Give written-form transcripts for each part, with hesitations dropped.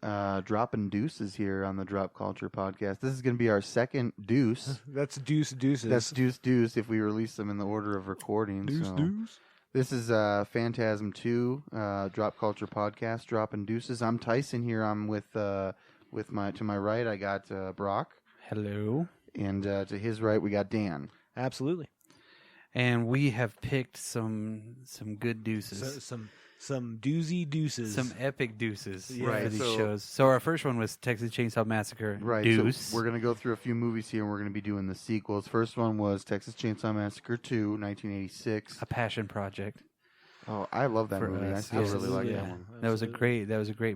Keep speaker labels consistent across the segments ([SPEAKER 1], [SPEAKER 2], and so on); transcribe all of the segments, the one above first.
[SPEAKER 1] Droppin Deuces here on the Drop Culture Podcast. This is going to be our second Deuce.
[SPEAKER 2] That's Deuces.
[SPEAKER 1] That's Deuce if we release them in the order of recording.
[SPEAKER 2] Deuce.
[SPEAKER 1] This is Phantasm 2, Drop Culture Podcast, Droppin Deuces. I'm Tyson here. I'm with to my right, I got Brock.
[SPEAKER 3] Hello.
[SPEAKER 1] And to his right, we got Dan.
[SPEAKER 2] Absolutely.
[SPEAKER 3] And we have picked some good deuces.
[SPEAKER 2] Some doozy deuces.
[SPEAKER 3] Some epic deuces
[SPEAKER 1] Right,
[SPEAKER 3] for these
[SPEAKER 1] so-
[SPEAKER 3] shows. So our first one was Texas Chainsaw Massacre.
[SPEAKER 1] Right.
[SPEAKER 3] Deuce.
[SPEAKER 1] So we're going to go through a few movies here, and we're going to be doing the sequels. First one was Texas Chainsaw Massacre 2, 1986.
[SPEAKER 3] A passion project.
[SPEAKER 1] Oh, I love that
[SPEAKER 3] For
[SPEAKER 1] movie. I
[SPEAKER 3] us,
[SPEAKER 1] still really like
[SPEAKER 3] yeah.
[SPEAKER 1] that one.
[SPEAKER 3] That was a great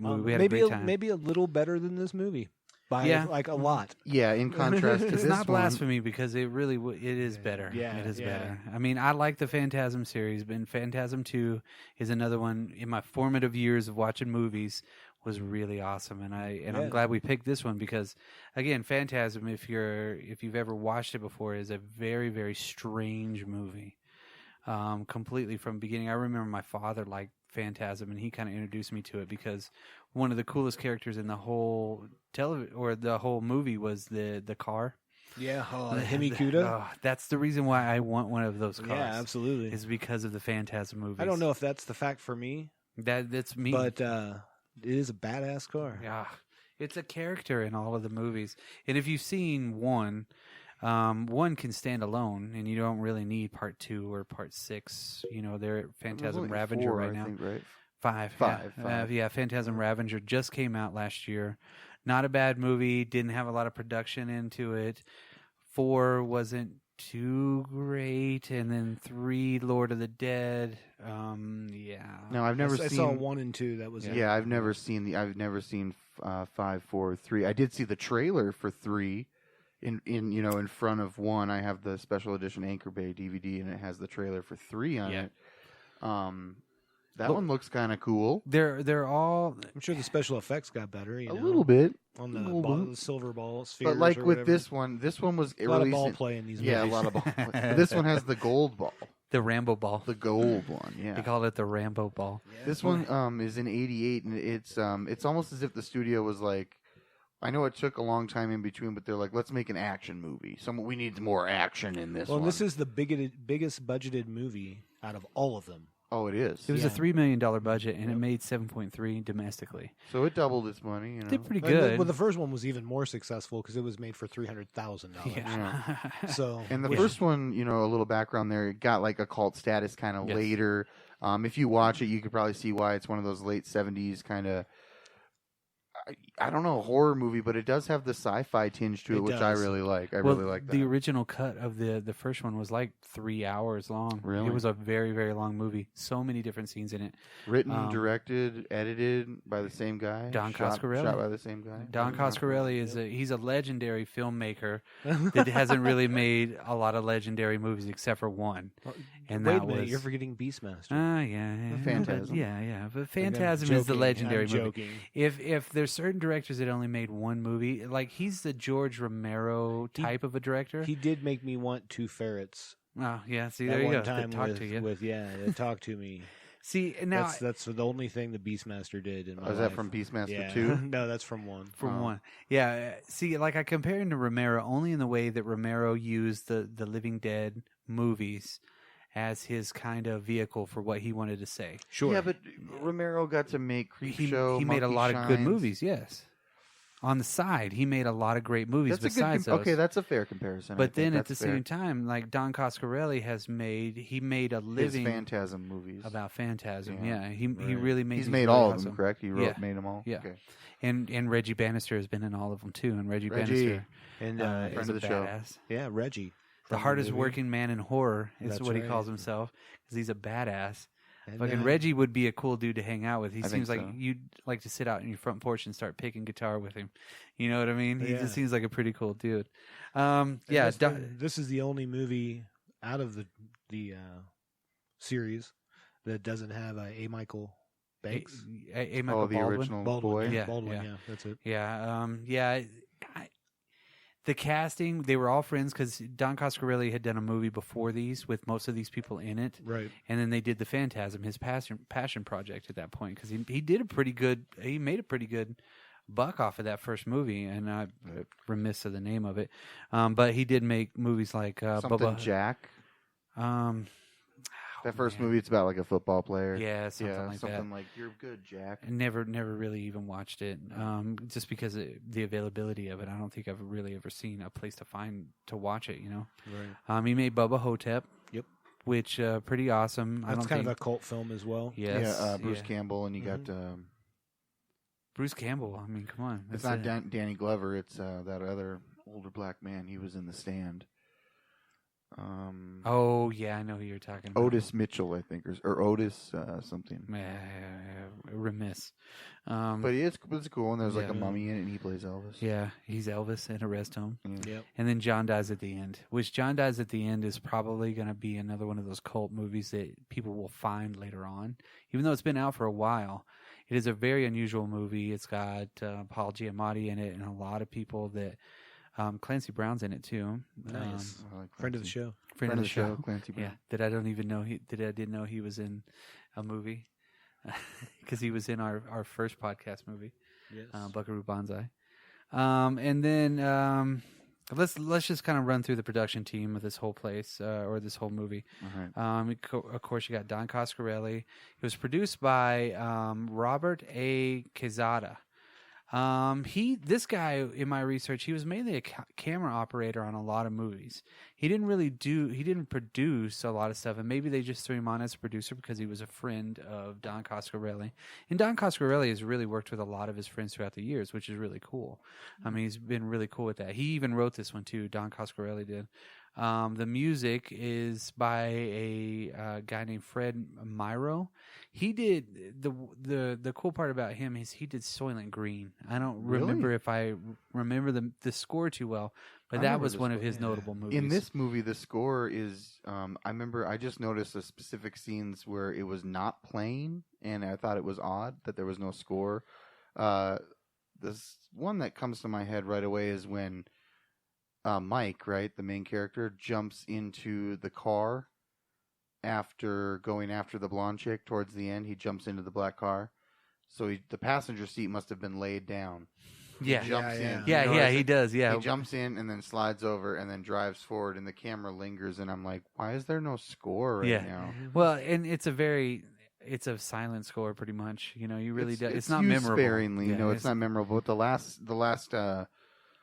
[SPEAKER 3] movie. We had
[SPEAKER 2] maybe
[SPEAKER 3] a great time.
[SPEAKER 2] maybe a little better than this movie by like a lot.
[SPEAKER 1] Yeah, in contrast to
[SPEAKER 3] It's
[SPEAKER 1] this
[SPEAKER 3] not
[SPEAKER 1] one,
[SPEAKER 3] blasphemy because it really it is better.
[SPEAKER 2] Yeah,
[SPEAKER 3] it is
[SPEAKER 2] yeah.
[SPEAKER 3] better. I mean, I like the Phantasm series, but Phantasm 2 is another one in my formative years of watching movies was really awesome, and I'm glad we picked this one because again, Phantasm, if you've ever watched it before, is a very, very strange movie. Completely from beginning. I remember my father liked Phantasm, and he kind of introduced me to it because one of the coolest characters in the whole the whole movie was the car.
[SPEAKER 2] Yeah, Himikuda.
[SPEAKER 3] That's the reason why I want one of those cars.
[SPEAKER 2] Yeah, absolutely.
[SPEAKER 3] Is because of the Phantasm movies.
[SPEAKER 2] I don't know if that's the fact for me.
[SPEAKER 3] That's me.
[SPEAKER 2] But it is a badass car.
[SPEAKER 3] Yeah, it's a character in all of the movies. And if you've seen one can stand alone, and you don't really need part 2 or part 6. You know, they're Phantasm Ravager
[SPEAKER 1] 4,
[SPEAKER 3] right now.
[SPEAKER 1] I think, right?
[SPEAKER 3] Five. Yeah, Phantasm Ravager just came out last year. Not a bad movie. Didn't have a lot of production into it. 4 wasn't too great, and then 3, Lord of the Dead. Yeah.
[SPEAKER 1] No, I've never
[SPEAKER 2] I
[SPEAKER 1] seen.
[SPEAKER 2] saw 1 and 2. That was
[SPEAKER 1] Yeah, I've never seen 5, 4, 3. I did see the trailer for 3. In front of 1, I have the special edition Anchor Bay DVD, and it has the trailer for 3 on it. That one looks kind of cool.
[SPEAKER 3] They're all.
[SPEAKER 2] I'm sure the special effects got better.
[SPEAKER 1] A little bit
[SPEAKER 2] on
[SPEAKER 1] bit.
[SPEAKER 2] the silver ball spheres.
[SPEAKER 1] But like
[SPEAKER 2] or
[SPEAKER 1] with
[SPEAKER 2] whatever.
[SPEAKER 1] this one was
[SPEAKER 2] a lot of ball play in these movies.
[SPEAKER 1] Yeah, a lot of ball play. But this one has the gold ball.
[SPEAKER 3] The Rambo ball.
[SPEAKER 1] The gold one, yeah.
[SPEAKER 3] They called it the Rambo ball.
[SPEAKER 2] Yeah.
[SPEAKER 1] This one is in '88, and it's almost as if the studio was like, I know it took a long time in between, but they're like, let's make an action movie. We need more action in this one.
[SPEAKER 2] Well, this is the biggest budgeted movie out of all of them.
[SPEAKER 1] Oh, it is.
[SPEAKER 3] It was a $3 million budget, and it made 7.3 domestically.
[SPEAKER 1] So it doubled its money. You know.
[SPEAKER 3] Did pretty good.
[SPEAKER 2] Well, the first one was even more successful because it was made for $300,000.
[SPEAKER 3] Yeah.
[SPEAKER 2] So,
[SPEAKER 1] and the first one, a little background there, it got like a cult status kind of later. If you watch it, you could probably see why it's one of those late 70s kind of, I don't know, horror movie, but it does have the sci-fi tinge to it, which I really like. I really like that.
[SPEAKER 3] The original cut of the first one was like 3 hours long.
[SPEAKER 1] Really?
[SPEAKER 3] It was a very, very long movie. So many different scenes in it.
[SPEAKER 1] Written, directed, edited by the same guy.
[SPEAKER 3] Don Coscarelli.
[SPEAKER 1] Shot by the same guy.
[SPEAKER 3] Don Coscarelli he's a legendary filmmaker that hasn't really made a lot of legendary movies except for one. And
[SPEAKER 2] wait
[SPEAKER 3] that
[SPEAKER 2] a minute,
[SPEAKER 3] was
[SPEAKER 2] you're forgetting Beastmaster.
[SPEAKER 3] Yeah.
[SPEAKER 1] Phantasm.
[SPEAKER 3] Yeah. But Phantasm is the legendary movie.
[SPEAKER 2] Joking.
[SPEAKER 3] If there's certain directors that only made one movie, like he's the George Romero type of a director.
[SPEAKER 2] He did make me want 2 ferrets.
[SPEAKER 3] Oh yeah, see
[SPEAKER 2] That
[SPEAKER 3] there you
[SPEAKER 2] one
[SPEAKER 3] go.
[SPEAKER 2] time
[SPEAKER 3] Talk to you.
[SPEAKER 2] They talk to me.
[SPEAKER 3] See now
[SPEAKER 2] That's the only thing the Beastmaster did in my life.
[SPEAKER 1] Is that from Beastmaster 2?
[SPEAKER 2] No, that's from 1.
[SPEAKER 3] From 1. Yeah. See, like I compare him to Romero only in the way that Romero used the Living Dead movies as his kind of vehicle for what he wanted to say.
[SPEAKER 2] Sure.
[SPEAKER 1] Yeah, but Romero got to make Creepshow.
[SPEAKER 3] He made a
[SPEAKER 1] Monkey
[SPEAKER 3] lot of good
[SPEAKER 1] Shines.
[SPEAKER 3] movies, yes. On the side, he made a lot of great movies besides those.
[SPEAKER 1] Okay, that's a fair comparison.
[SPEAKER 3] But then at the same time, like Don Coscarelli he made a living
[SPEAKER 1] his Phantasm movies
[SPEAKER 3] about Phantasm.
[SPEAKER 1] Yeah,
[SPEAKER 3] he really made.
[SPEAKER 1] He's
[SPEAKER 3] these
[SPEAKER 1] made
[SPEAKER 3] really
[SPEAKER 1] all of
[SPEAKER 3] awesome.
[SPEAKER 1] them, correct? He made them all.
[SPEAKER 3] Yeah,
[SPEAKER 1] okay.
[SPEAKER 3] and Reggie Bannister has been in all of them too. And Reggie
[SPEAKER 1] Reggie.
[SPEAKER 3] Bannister,
[SPEAKER 2] And
[SPEAKER 1] friend
[SPEAKER 3] is
[SPEAKER 1] of
[SPEAKER 3] a
[SPEAKER 1] the show.
[SPEAKER 3] badass.
[SPEAKER 2] yeah, Reggie.
[SPEAKER 3] The hardest working man in horror is
[SPEAKER 2] That's
[SPEAKER 3] what he
[SPEAKER 2] right.
[SPEAKER 3] calls himself because he's a badass.
[SPEAKER 2] And,
[SPEAKER 3] Fucking Reggie would be a cool dude to hang out with. He
[SPEAKER 1] I
[SPEAKER 3] seems
[SPEAKER 1] think
[SPEAKER 3] like
[SPEAKER 1] so.
[SPEAKER 3] you'd like to sit out in your front porch and start picking guitar with him. You know what I mean? He just seems like a pretty cool dude.
[SPEAKER 2] This is the only movie out of the series that doesn't have a Michael Banks.
[SPEAKER 3] A Michael
[SPEAKER 1] the
[SPEAKER 3] Baldwin.
[SPEAKER 1] original
[SPEAKER 2] Baldwin,
[SPEAKER 1] boy.
[SPEAKER 3] Yeah.
[SPEAKER 2] Baldwin, that's it.
[SPEAKER 3] Yeah. The casting, they were all friends because Don Coscarelli had done a movie before these with most of these people in it.
[SPEAKER 2] Right.
[SPEAKER 3] And then they did the Phantasm, his passion project at that point because he made a pretty good buck off of that first movie, and I'm remiss of the name of it. But he did make movies like
[SPEAKER 1] something
[SPEAKER 3] Bubba
[SPEAKER 1] Jack. That first movie, it's about like a football player.
[SPEAKER 3] Yeah, something like that.
[SPEAKER 1] Something like You're Good, Jack.
[SPEAKER 3] I never really even watched it, just because of the availability of it. I don't think I've really ever seen a place to watch it.
[SPEAKER 2] Right.
[SPEAKER 3] He made Bubba Hotep.
[SPEAKER 2] Yep.
[SPEAKER 3] Which pretty awesome.
[SPEAKER 2] That's kind of a cult film as well.
[SPEAKER 3] Yes.
[SPEAKER 1] Yeah, Bruce Campbell, and you got
[SPEAKER 3] Bruce Campbell. I mean, come on.
[SPEAKER 1] It's not Danny Glover. It's that other older black man. He was in The Stand.
[SPEAKER 3] Oh yeah, I know who you're talking about.
[SPEAKER 1] Otis Mitchell, I think, or Otis something.
[SPEAKER 3] Remiss.
[SPEAKER 1] But it's cool, and there's like a mummy in it, and he plays Elvis.
[SPEAKER 3] Yeah, he's Elvis in a rest home.
[SPEAKER 2] Yep.
[SPEAKER 3] And then John Dies at the End, which John Dies at the End is probably going to be another one of those cult movies that people will find later on, even though it's been out for a while. It is a very unusual movie. It's got Paul Giamatti in it, and a lot of people that. Clancy Brown's in it too.
[SPEAKER 2] Nice. Friend of the show.
[SPEAKER 3] Friend of the show.
[SPEAKER 1] Clancy Brown.
[SPEAKER 3] Yeah, that I don't even know. I didn't know he was in a movie because he was in our first podcast movie,
[SPEAKER 2] yes.
[SPEAKER 3] Buckaroo Banzai. And then let's just kind of run through the production team of this whole place or this whole movie.
[SPEAKER 1] Right.
[SPEAKER 3] Of course, you got Don Coscarelli. It was produced by Robert A. Quezada. This guy, in my research, he was mainly a camera operator on a lot of movies. He didn't produce a lot of stuff, and maybe they just threw him on as a producer because he was a friend of Don Coscarelli. And Don Coscarelli has really worked with a lot of his friends throughout the years, which is really cool. I mean, he's been really cool with that. He even wrote this one too. Don Coscarelli did. The music is by a guy named Fred Myro. He did the cool part about him is he did Soylent Green. I don't remember if I remember the score too well, but that was one of his notable movies.
[SPEAKER 1] In this movie, the score is. I remember I just noticed the specific scenes where it was not playing, and I thought it was odd that there was no score. This one that comes to my head right away is when. Mike, right, the main character, jumps into the car after going after the blonde chick towards the end. He jumps into the black car. So the passenger seat must have been laid down.
[SPEAKER 3] Yeah.
[SPEAKER 1] He jumps in.
[SPEAKER 3] He does. Yeah.
[SPEAKER 1] He jumps in and then slides over and then drives forward, and the camera lingers. And I'm like, why is there no score right now?
[SPEAKER 3] Well, and it's a silent score pretty much. You really do. It's not
[SPEAKER 1] used
[SPEAKER 3] memorable.
[SPEAKER 1] Sparingly, it's not memorable. But the last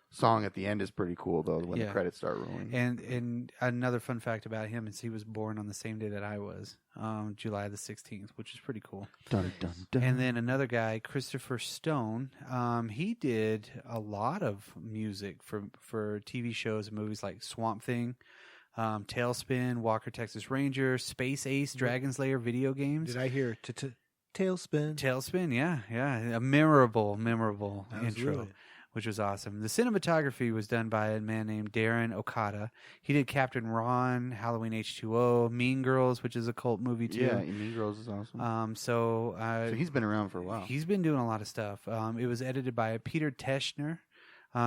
[SPEAKER 1] song at the end is pretty cool though when the credits start rolling.
[SPEAKER 3] And another fun fact about him is he was born on the same day that I was, July the 16th, which is pretty cool.
[SPEAKER 1] Dun, dun, dun.
[SPEAKER 3] And then another guy, Christopher Stone, he did a lot of music for TV shows and movies like Swamp Thing, Tailspin, Walker Texas Ranger, Space Ace, Dragon's Lair video games.
[SPEAKER 2] Did I hear Tailspin?
[SPEAKER 3] Tailspin, yeah. A memorable intro. Which was awesome. The cinematography was done by a man named Darren Okada. He did Captain Ron, Halloween H2O, Mean Girls, which is a cult movie too.
[SPEAKER 1] Yeah, Mean Girls is awesome.
[SPEAKER 3] So
[SPEAKER 1] he's been around for a while.
[SPEAKER 3] He's been doing a lot of stuff. It was edited by Peter Teschner.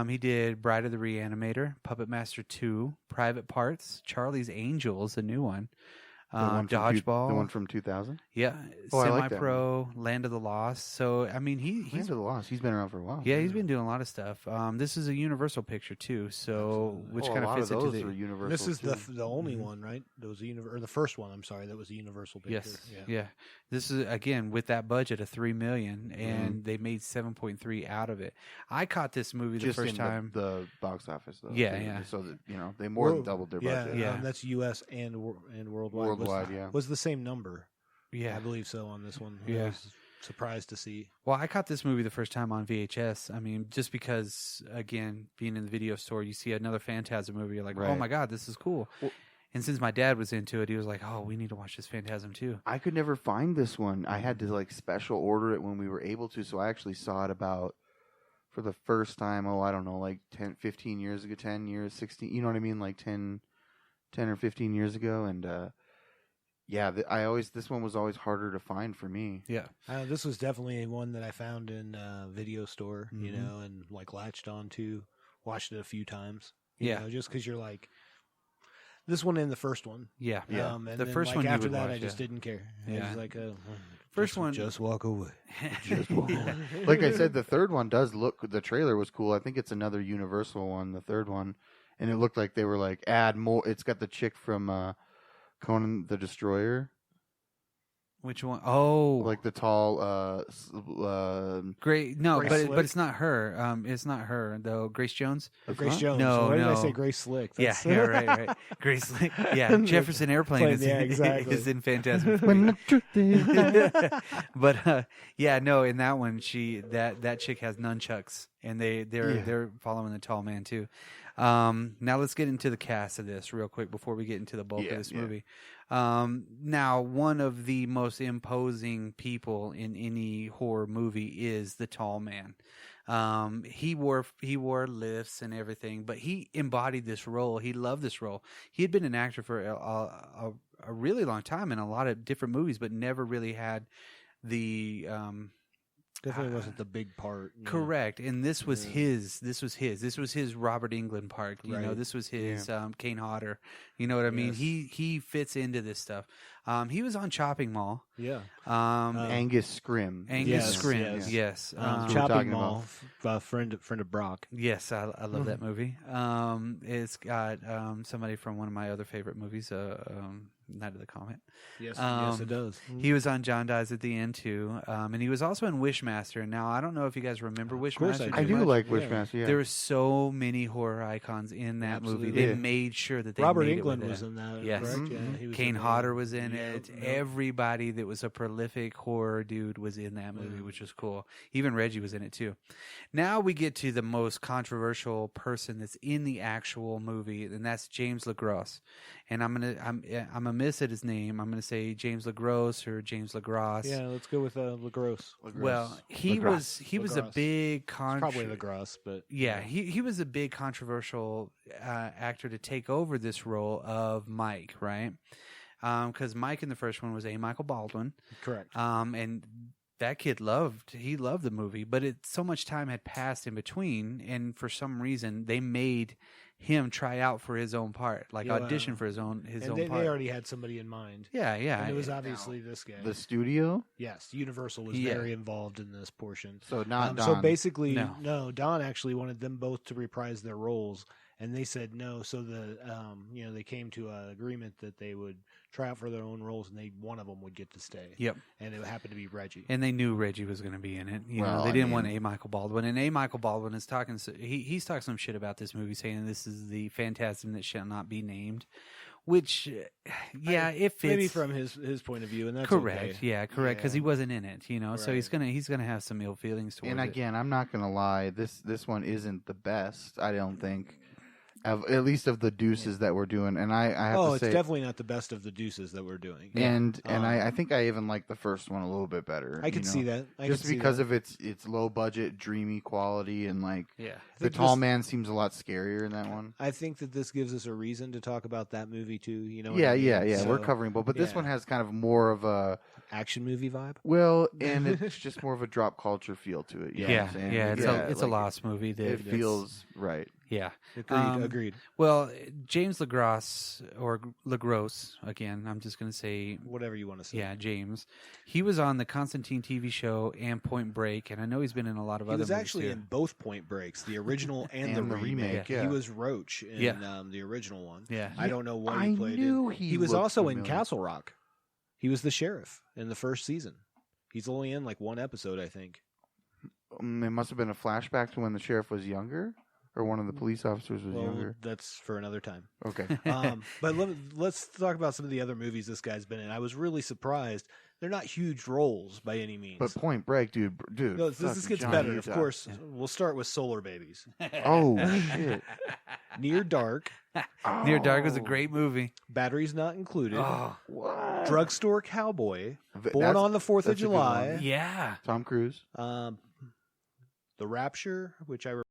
[SPEAKER 3] He did Bride of the Reanimator, Puppet Master 2, Private Parts, Charlie's Angels, a new one. Dodgeball,
[SPEAKER 1] the one from 2000.
[SPEAKER 3] Yeah, Semi-Pro, Land of the Lost. So I mean, he's
[SPEAKER 1] Land of the Lost. He's been around for a while.
[SPEAKER 3] Yeah, he's been doing a lot of stuff. This is a Universal picture too, so which kind of fits into the
[SPEAKER 1] Universal.
[SPEAKER 2] This is the only one, right? That was or the first one. I'm sorry, that was a Universal picture.
[SPEAKER 3] Yes, yeah. This is again with that budget of $3 million, and they made 7.3 out of it. I caught this movie the first time.
[SPEAKER 1] The box office, though.
[SPEAKER 3] Yeah.
[SPEAKER 1] So that they more than doubled their budget.
[SPEAKER 2] Yeah, that's U.S. and worldwide. Was the same number.
[SPEAKER 3] Yeah.
[SPEAKER 2] I believe so on this one.
[SPEAKER 3] Yeah.
[SPEAKER 2] I was surprised to see.
[SPEAKER 3] Well, I caught this movie the first time on VHS. I mean, just because, again, being in the video store, you see another Phantasm movie, you're like, oh my God, this is cool. Well, and since my dad was into it, he was like, oh, we need to watch this Phantasm too.
[SPEAKER 1] I could never find this one. I had to special order it when we were able to, so I actually saw it for the first time, I don't know, 10, 15 years ago, 10 years, 16, you know what I mean? 10 or 15 years ago, and this one was always harder to find for me.
[SPEAKER 3] Yeah,
[SPEAKER 2] this was definitely one that I found in a video store, and latched on to, watched it a few times. You know, just because you're like, this one and the first one.
[SPEAKER 3] Yeah.
[SPEAKER 2] And
[SPEAKER 3] the
[SPEAKER 2] then,
[SPEAKER 3] first one
[SPEAKER 2] after
[SPEAKER 3] you would
[SPEAKER 2] that,
[SPEAKER 3] watch,
[SPEAKER 2] I just didn't care.
[SPEAKER 3] Yeah.
[SPEAKER 2] I was like,
[SPEAKER 3] First one,
[SPEAKER 2] just walk away.
[SPEAKER 1] Just walk away. Like I said, the third one does look. The trailer was cool. I think it's another Universal one. The third one, and it looked like they were like add more. It's got the chick from Conan the Destroyer.
[SPEAKER 3] Which one? Oh,
[SPEAKER 1] like the tall,
[SPEAKER 3] Great. No,
[SPEAKER 2] Grace
[SPEAKER 3] but it's not her. It's not her though. Grace Jones.
[SPEAKER 2] Grace Jones.
[SPEAKER 3] No,
[SPEAKER 2] Why did I
[SPEAKER 3] no.
[SPEAKER 2] say Grace Slick?
[SPEAKER 3] Yeah, right. Grace Slick. Yeah, Jefferson Airplane is,
[SPEAKER 2] exactly.
[SPEAKER 3] is in Phantasm.
[SPEAKER 1] When the truth is
[SPEAKER 3] But yeah, no. In that one, that chick has nunchucks, and they're following the tall man too. Now let's get into the cast of this real quick before we get into the bulk of this movie. Now, one of the most imposing people in any horror movie is the tall man. He wore lifts and everything, but he embodied this role. He loved this role. He had been an actor for a really long time in a lot of different movies, but never really had the
[SPEAKER 2] definitely wasn't the big part.
[SPEAKER 3] Correct, and this was his. This was his Robert Englund part. You know, this was his Kane Hodder. You know what I mean? He fits into this stuff. He was on Chopping Mall.
[SPEAKER 2] Yeah.
[SPEAKER 1] Angus Scrim.
[SPEAKER 3] Scrim. Yes.
[SPEAKER 2] Chopping Mall. Friend of Brock.
[SPEAKER 3] Yes, I love that movie. It's got somebody from one of my other favorite movies. Night of the Comet.
[SPEAKER 2] Yes, yes, it does.
[SPEAKER 3] He was on John Dies at the End too, and he was also in Wishmaster. Now I don't know if you guys remember Wishmaster.
[SPEAKER 1] I do like Wishmaster. Yeah.
[SPEAKER 3] There were so many horror icons in that movie. They made sure that they
[SPEAKER 2] Robert
[SPEAKER 3] made
[SPEAKER 2] Englund
[SPEAKER 3] it
[SPEAKER 2] was in that.
[SPEAKER 3] Yes,
[SPEAKER 2] correct? Yeah, he was
[SPEAKER 3] Kane
[SPEAKER 2] in
[SPEAKER 3] Hodder was in it. Everybody that was a prolific horror dude was in that movie, which was cool. Even Reggie was in it too. Now we get to the most controversial person that's in the actual movie, and that's James LaGrosse. And I'm gonna miss at his name. I'm gonna say James LaGrosse or James LaGrosse.
[SPEAKER 2] Yeah, let's go with LaGrosse.
[SPEAKER 3] Well, he was a big
[SPEAKER 2] probably LaGrosse, but
[SPEAKER 3] he was a big controversial actor to take over this role of Mike, right? Because Mike in the first one was A. Michael Baldwin,
[SPEAKER 2] correct.
[SPEAKER 3] And that kid loved the movie, but so much time had passed in between, and for some reason they made him try out for his own part, audition for his own part.
[SPEAKER 2] They already had somebody in mind.
[SPEAKER 3] Yeah.
[SPEAKER 2] And it was obviously this guy.
[SPEAKER 1] The studio?
[SPEAKER 2] Yes, Universal was very involved in this portion.
[SPEAKER 1] So not Don.
[SPEAKER 2] So basically, no, Don actually wanted them both to reprise their roles, and they said no. So they came to an agreement that they would try out for their own roles, and one of them would get to stay.
[SPEAKER 3] Yep.
[SPEAKER 2] And it happened to be Reggie.
[SPEAKER 3] And they knew Reggie was going to be in it. They didn't want A. Michael Baldwin. And A. Michael Baldwin is talking. He's talking some shit about this movie, saying this is the Phantasm that shall not be named. Which, it fits.
[SPEAKER 2] Maybe from his point of view, and that's
[SPEAKER 3] correct.
[SPEAKER 2] Okay.
[SPEAKER 3] Yeah, correct. Because he wasn't in it,
[SPEAKER 2] Right.
[SPEAKER 3] So he's gonna have some ill feelings towards it.
[SPEAKER 1] And again, I'm not gonna lie. This one isn't the best. I don't think. At least of the Duces that we're doing, and I have to say,
[SPEAKER 2] it's definitely not the best of the Duces that we're doing.
[SPEAKER 1] And I think I even like the first one a little bit better.
[SPEAKER 2] I could see that,
[SPEAKER 1] just because of its low budget, dreamy quality, and the tall man seems a lot scarier in that one.
[SPEAKER 2] I think that this gives us a reason to talk about that movie too.
[SPEAKER 1] Yeah. So, we're covering both, but this one has kind of more of a
[SPEAKER 2] action movie vibe.
[SPEAKER 1] Well, and it's just more of a drop culture feel to it.
[SPEAKER 3] It's a Lost movie.
[SPEAKER 1] It feels right.
[SPEAKER 3] Yeah.
[SPEAKER 2] Agreed.
[SPEAKER 3] Well, James LaGrosse, or LaGrosse, again, I'm just going to say...
[SPEAKER 2] whatever you want to say.
[SPEAKER 3] Yeah, James. He was on the Constantine TV show and Point Break, and I know he's been in a lot of other movies.
[SPEAKER 2] He was actually in both Point Breaks, the original and the remake.
[SPEAKER 1] Yeah.
[SPEAKER 2] He was Roach in the original one.
[SPEAKER 3] Yeah.
[SPEAKER 2] I don't know what he played in. He was also in Castle Rock. He was the sheriff in the first season. He's only in one episode, I think.
[SPEAKER 1] It must have been a flashback to when the sheriff was younger? Or one of the police officers was younger.
[SPEAKER 2] That's for another time.
[SPEAKER 1] Okay.
[SPEAKER 2] But let's talk about some of the other movies this guy's been in. I was really surprised. They're not huge roles by any means.
[SPEAKER 1] But Point Break, dude.
[SPEAKER 2] No, this gets better. Of course, we'll start with Solar Babies.
[SPEAKER 1] Oh, shit.
[SPEAKER 2] Near Dark.
[SPEAKER 3] Near Dark was a great movie.
[SPEAKER 2] Batteries Not Included.
[SPEAKER 1] Oh, what?
[SPEAKER 2] Drugstore Cowboy. Born on the 4th of July.
[SPEAKER 3] Yeah.
[SPEAKER 1] Tom Cruise.
[SPEAKER 2] The Rapture, which I